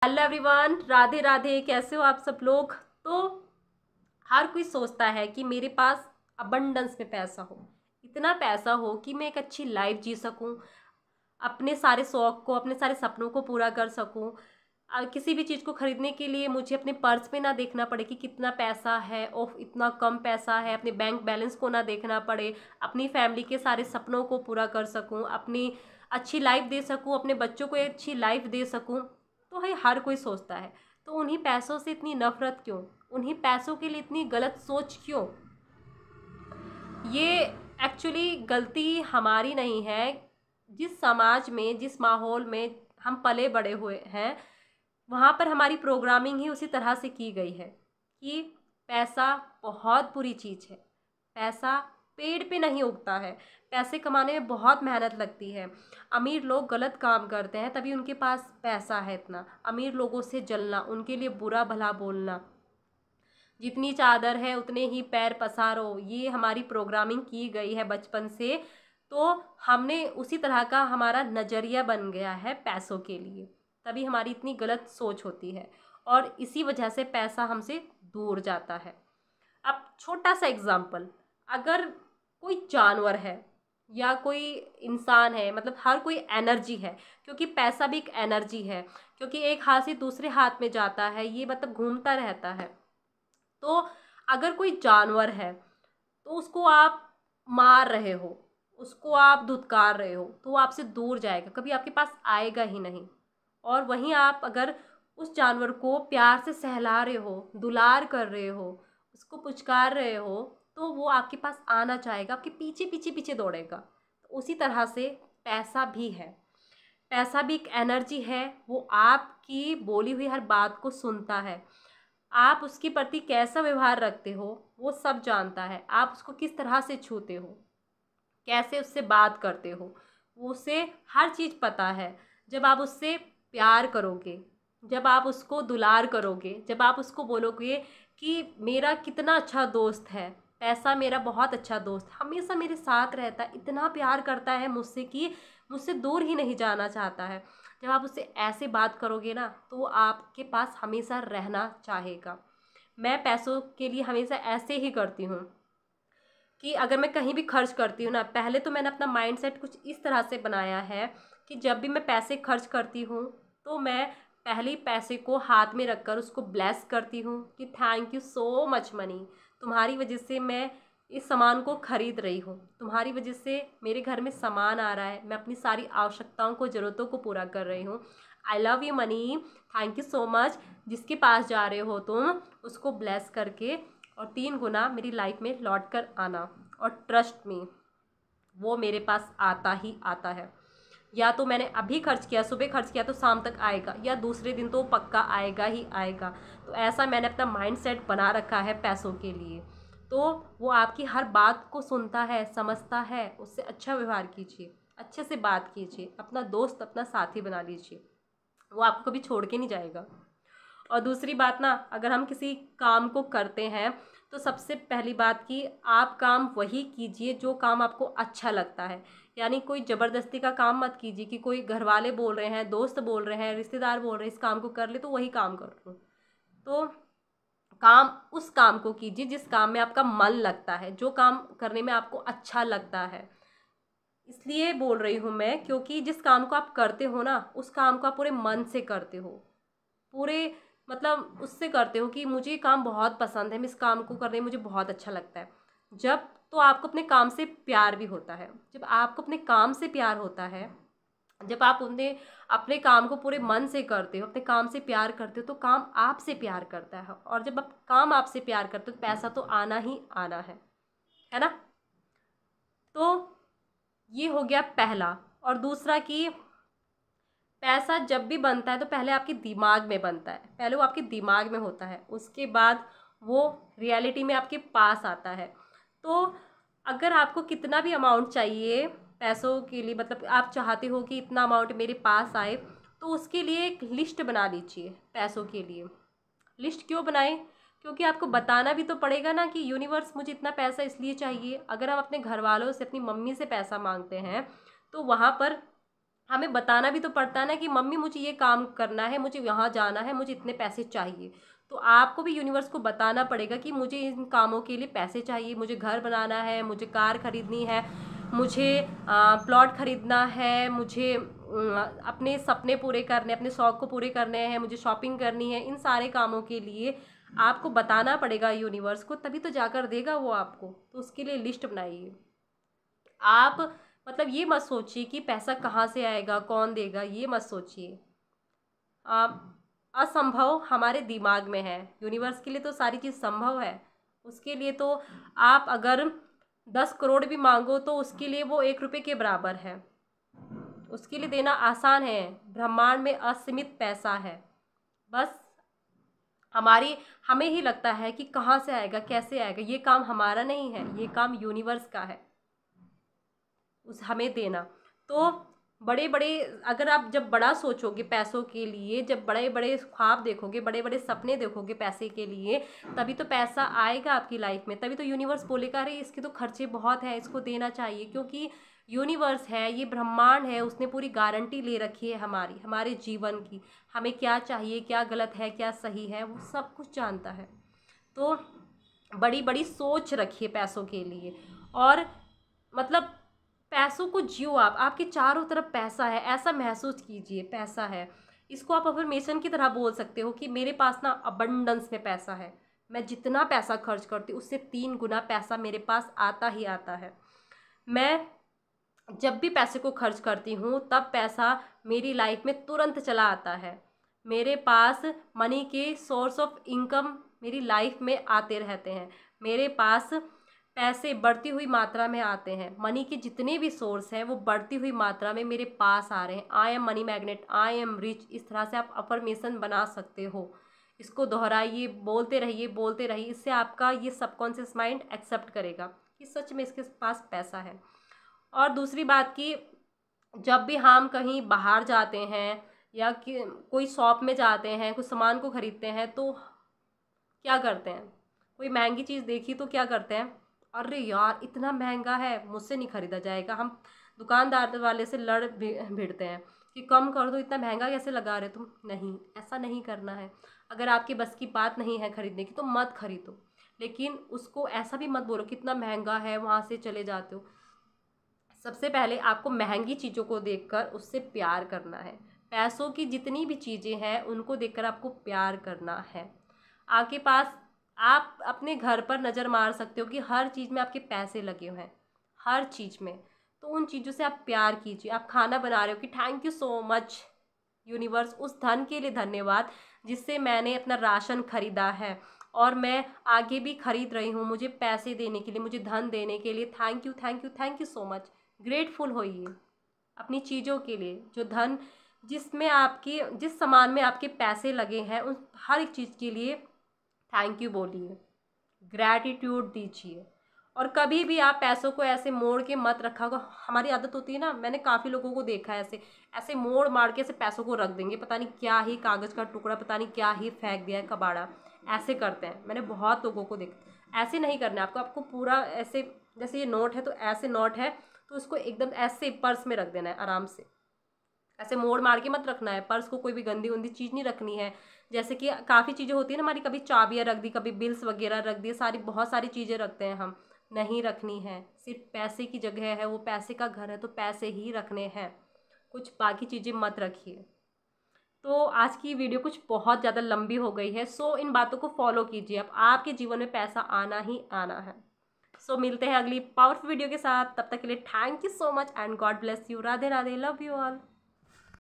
Hello everyone, Radhe Radhe. कैसे हो आप सब लोग। तो हर कोई सोचता है कि मेरे पास अबंडेंस में पैसा हो, इतना पैसा हो कि मैं एक अच्छी लाइफ जी सकूं, अपने सारे शौक को, अपने सारे सपनों को पूरा कर सकूं। किसी भी चीज़ को खरीदने के लिए मुझे अपने पर्स पे ना देखना पड़े कि कितना पैसा है, ओफ इतना कम पैसा है, अपने बैंक बैलेंस को ना देखना पड़े, अपनी फैमिली के सारे सपनों को पूरा कर सकूं, अपनी अच्छी लाइफ दे सकूं, अपने बच्चों को एक अच्छी लाइफ दे सकूं। तो भाई हर कोई सोचता है। तो उन्हीं पैसों से इतनी नफरत क्यों, उन्हीं पैसों के लिए इतनी गलत सोच क्यों। ये एक्चुअली गलती हमारी नहीं है। जिस समाज में, जिस माहौल में हम पले बड़े हुए हैं, वहाँ पर हमारी प्रोग्रामिंग ही उसी तरह से की गई है कि पैसा बहुत बुरी चीज़ है। पैसा पेड़ पे नहीं उगता है। पैसे कमाने में बहुत मेहनत लगती है। अमीर लोग गलत काम करते हैं तभी उनके पास पैसा है इतना। अमीर लोगों से जलना, उनके लिए बुरा भला बोलना, जितनी चादर है उतने ही पैर पसारो, ये हमारी प्रोग्रामिंग की गई है बचपन से। तो हमने उसी तरह का हमारा नज़रिया बन गया है पैसों के लिए, तभी हमारी इतनी गलत सोच होती है और इसी वजह से पैसा हमसे दूर जाता है। अब छोटा सा एग्जाम्पल, अगर कोई जानवर है या कोई इंसान है, मतलब हर कोई एनर्जी है, क्योंकि पैसा भी एक एनर्जी है, क्योंकि एक हाथ से दूसरे हाथ में जाता है, ये मतलब घूमता रहता है। तो अगर कोई जानवर है तो उसको आप मार रहे हो, उसको आप धुतकार रहे हो, तो वो आपसे दूर जाएगा, कभी आपके पास आएगा ही नहीं। और वहीं आप अगर उस जानवर को प्यार से सहला रहे हो, दुलार कर रहे हो, उसको पुचकार रहे हो, तो वो आपके पास आना चाहेगा, आपके पीछे पीछे पीछे दौड़ेगा। तो उसी तरह से पैसा भी है। पैसा भी एक एनर्जी है। वो आपकी बोली हुई हर बात को सुनता है। आप उसके प्रति कैसा व्यवहार रखते हो वो सब जानता है। आप उसको किस तरह से छूते हो, कैसे उससे बात करते हो, वो उसे हर चीज़ पता है। जब आप उससे प्यार करोगे, जब आप उसको दुलार करोगे, जब आप उसको बोलोगे कि मेरा कितना अच्छा दोस्त है, पैसा मेरा बहुत अच्छा दोस्त, हमेशा मेरे साथ रहता है, इतना प्यार करता है मुझसे कि मुझसे दूर ही नहीं जाना चाहता है, जब आप उससे ऐसे बात करोगे ना, तो वो आपके पास हमेशा रहना चाहेगा। मैं पैसों के लिए हमेशा ऐसे ही करती हूँ कि अगर मैं कहीं भी खर्च करती हूँ ना, पहले तो मैंने अपना माइंडसेट कुछ इस तरह से बनाया है कि जब भी मैं पैसे खर्च करती हूँ तो मैं पहले ही पैसे को हाथ में रखकर उसको ब्लेस करती हूँ कि thank you so much money, तुम्हारी वजह से मैं इस सामान को खरीद रही हूँ, तुम्हारी वजह से मेरे घर में सामान आ रहा है, मैं अपनी सारी आवश्यकताओं को, ज़रूरतों को पूरा कर रही हूँ। I love you money, thank you so much. जिसके पास जा रहे हो तुम, उसको ब्लेस करके और 3 गुना मेरी लाइफ में लौट कर आना। और ट्रस्ट में वो मेरे पास आता ही आता है। या तो मैंने अभी खर्च किया, सुबह खर्च किया, तो शाम तक आएगा, या दूसरे दिन तो पक्का आएगा ही आएगा। तो ऐसा मैंने अपना माइंडसेट बना रखा है पैसों के लिए। तो वो आपकी हर बात को सुनता है, समझता है, उससे अच्छा व्यवहार कीजिए, अच्छे से बात कीजिए, अपना दोस्त, अपना साथी बना लीजिए, वो आपको कभी छोड़ के नहीं जाएगा। और दूसरी बात ना, अगर हम किसी काम को करते हैं तो सबसे पहली बात कि आप काम वही कीजिए जो काम आपको अच्छा लगता है। यानी कोई ज़बरदस्ती का काम मत कीजिए कि कोई घर वाले बोल रहे हैं, दोस्त बोल रहे हैं, रिश्तेदार बोल रहे हैं इस काम को कर ले, तो वही काम कर लो। तो काम, उस काम को कीजिए जिस काम में आपका मन लगता है, जो काम करने में आपको अच्छा लगता है। इसलिए बोल रही हूँ मैं, क्योंकि जिस काम को आप करते हो ना, उस काम को आप पूरे मन से करते हो, पूरे मतलब उससे करते हो कि मुझे ये काम बहुत पसंद है, मैं इस काम को करने में मुझे बहुत अच्छा लगता है। जब तो आपको अपने काम से प्यार भी होता है। जब आपको अपने काम से प्यार होता है, जब आप उन्हें अपने काम को पूरे मन से करते हो, अपने काम से प्यार करते हो, तो काम आपसे प्यार करता है। और जब आप काम आपसे प्यार करते हो तो पैसा तो आना ही आना है ना। तो ये हो गया पहला। और दूसरा कि पैसा जब भी बनता है तो पहले आपके दिमाग में बनता है, पहले वो आपके दिमाग में होता है, उसके बाद वो रियलिटी में आपके पास आता है। तो अगर आपको कितना भी अमाउंट चाहिए पैसों के लिए, मतलब आप चाहते हो कि इतना अमाउंट मेरे पास आए, तो उसके लिए एक लिस्ट बना लीजिए। पैसों के लिए लिस्ट क्यों बनाएं? क्योंकि आपको बताना भी तो पड़ेगा ना कि यूनिवर्स मुझे इतना पैसा इसलिए चाहिए। अगर हम अपने घर वालों से, अपनी मम्मी से पैसा मांगते हैं, तो वहाँ पर हमें बताना भी तो पड़ता है ना कि मम्मी मुझे ये काम करना है, मुझे यहाँ जाना है, मुझे इतने पैसे चाहिए। तो आपको भी यूनिवर्स को बताना पड़ेगा कि मुझे इन कामों के लिए पैसे चाहिए, मुझे घर बनाना है, मुझे कार खरीदनी है, मुझे प्लॉट खरीदना है, मुझे अपने सपने पूरे करने, अपने शौक़ को पूरे करने हैं, मुझे शॉपिंग करनी है। इन सारे कामों के लिए आपको बताना पड़ेगा यूनिवर्स को, तभी तो जाकर देगा वो आपको। तो उसके लिए लिस्ट बनाइए आप। मतलब ये मत सोचिए कि पैसा कहाँ से आएगा, कौन देगा, ये मत सोचिए। आप असंभव हमारे दिमाग में है, यूनिवर्स के लिए तो सारी चीज़ संभव है। उसके लिए तो आप अगर 10 करोड़ भी मांगो तो उसके लिए वो 1 रुपये के बराबर है। उसके लिए देना आसान है। ब्रह्मांड में असीमित पैसा है। बस हमें ही लगता है कि कहाँ से आएगा, कैसे आएगा। ये काम हमारा नहीं है, ये काम यूनिवर्स का है, उस हमें देना। तो बड़े बड़े, अगर आप जब बड़ा सोचोगे पैसों के लिए, जब बड़े बड़े ख्वाब देखोगे, बड़े बड़े सपने देखोगे पैसे के लिए, तभी तो पैसा आएगा आपकी लाइफ में। तभी तो यूनिवर्स बोलेगा अरे इसके तो खर्चे बहुत हैं, इसको देना चाहिए। क्योंकि यूनिवर्स है, ये ब्रह्मांड है, उसने पूरी गारंटी ले रखी है हमारे जीवन की। हमें क्या चाहिए, क्या गलत है, क्या सही है, वो सब कुछ जानता है। तो बड़ी बड़ी सोच रखिए पैसों के लिए। और मतलब पैसों को जियो आप। आपके चारों तरफ पैसा है, ऐसा महसूस कीजिए पैसा है। इसको आप अफर्मेशन की तरह बोल सकते हो कि मेरे पास ना अबंडेंस में पैसा है। मैं जितना पैसा खर्च करती हूँ उससे 3 गुना पैसा मेरे पास आता ही आता है। मैं जब भी पैसे को खर्च करती हूँ तब पैसा मेरी लाइफ में तुरंत चला आता है। मेरे पास मनी के सोर्स ऑफ इनकम मेरी लाइफ में आते रहते हैं। मेरे पास पैसे बढ़ती हुई मात्रा में आते हैं। मनी के जितने भी सोर्स हैं वो बढ़ती हुई मात्रा में मेरे पास आ रहे हैं। I am money magnet, I am rich. इस तरह से आप अफर्मेशन बना सकते हो। इसको दोहराइए, बोलते रहिए, बोलते रहिए। इससे आपका ये सबकॉन्शियस माइंड एक्सेप्ट करेगा कि सच में इसके पास पैसा है। और दूसरी बात कि जब भी हम कहीं बाहर जाते हैं या कि कोई शॉप में जाते हैं, कुछ सामान को ख़रीदते हैं, तो क्या करते हैं? कोई महंगी चीज़ देखी तो क्या करते हैं? अरे यार इतना महंगा है, मुझसे नहीं ख़रीदा जाएगा। हम दुकानदार वाले से लड़ भिड़ते हैं कि कम कर दो, इतना महंगा कैसे लगा रहे तुम। नहीं, ऐसा नहीं करना है। अगर आपके बस की बात नहीं है ख़रीदने की तो मत ख़रीदो। लेकिन उसको ऐसा भी मत बोलो कितना महंगा है, वहाँ से चले जाते हो। सबसे पहले आपको महंगी चीज़ों को देखकर उससे प्यार करना है। पैसों की जितनी भी चीज़ें हैं उनको देखकर आपको प्यार करना है। आपके पास, आप अपने घर पर नज़र मार सकते हो कि हर चीज़ में आपके पैसे लगे हुए हैं, हर चीज़ में। तो उन चीज़ों से आप प्यार कीजिए। आप खाना बना रहे हो कि thank you so much universe, उस धन के लिए धन्यवाद जिससे मैंने अपना राशन खरीदा है और मैं आगे भी खरीद रही हूँ। मुझे पैसे देने के लिए, मुझे धन देने के लिए thank you, thank you, thank you so much. Grateful होइए अपनी चीज़ों के लिए। जो धन, जिसमें आपकी, जिस सामान में आपके पैसे लगे हैं, उन हर एक चीज़ के लिए थैंक यू बोलिए, ग्रैटिट्यूड दीजिए। और कभी भी आप पैसों को ऐसे मोड़ के मत रखा करो। हमारी आदत होती है ना, मैंने काफ़ी लोगों को देखा है ऐसे ऐसे मोड़ मार के ऐसे पैसों को रख देंगे, पता नहीं क्या ही कागज़ का टुकड़ा, पता नहीं क्या ही फेंक दिया है कबाड़ा, ऐसे करते हैं। मैंने बहुत लोगों को देखा। ऐसे नहीं करना है आपको पूरा ऐसे, जैसे ये नोट है तो ऐसे नोट है तो उसको एकदम ऐसे पर्स में रख देना है आराम से। ऐसे मोड़ मार के मत रखना है पर्स को। कोई भी गंदी उंदी चीज़ नहीं रखनी है। जैसे कि काफ़ी चीज़ें होती है ना हमारी, कभी चाबियाँ रख दी, कभी बिल्स वगैरह रख दिए, बहुत सारी चीज़ें रखते हैं हम। नहीं रखनी है। सिर्फ पैसे की जगह है, वो पैसे का घर है तो पैसे ही रखने हैं, कुछ बाकी चीज़ें मत रखिए। तो आज की वीडियो कुछ बहुत ज़्यादा लंबी हो गई है। सो इन बातों को फॉलो कीजिए। अब आपके जीवन में पैसा आना ही आना है। सो मिलते हैं अगली पावरफुल वीडियो के साथ। तब तक के लिए thank you so much and God bless you. Radhe Radhe, love you all.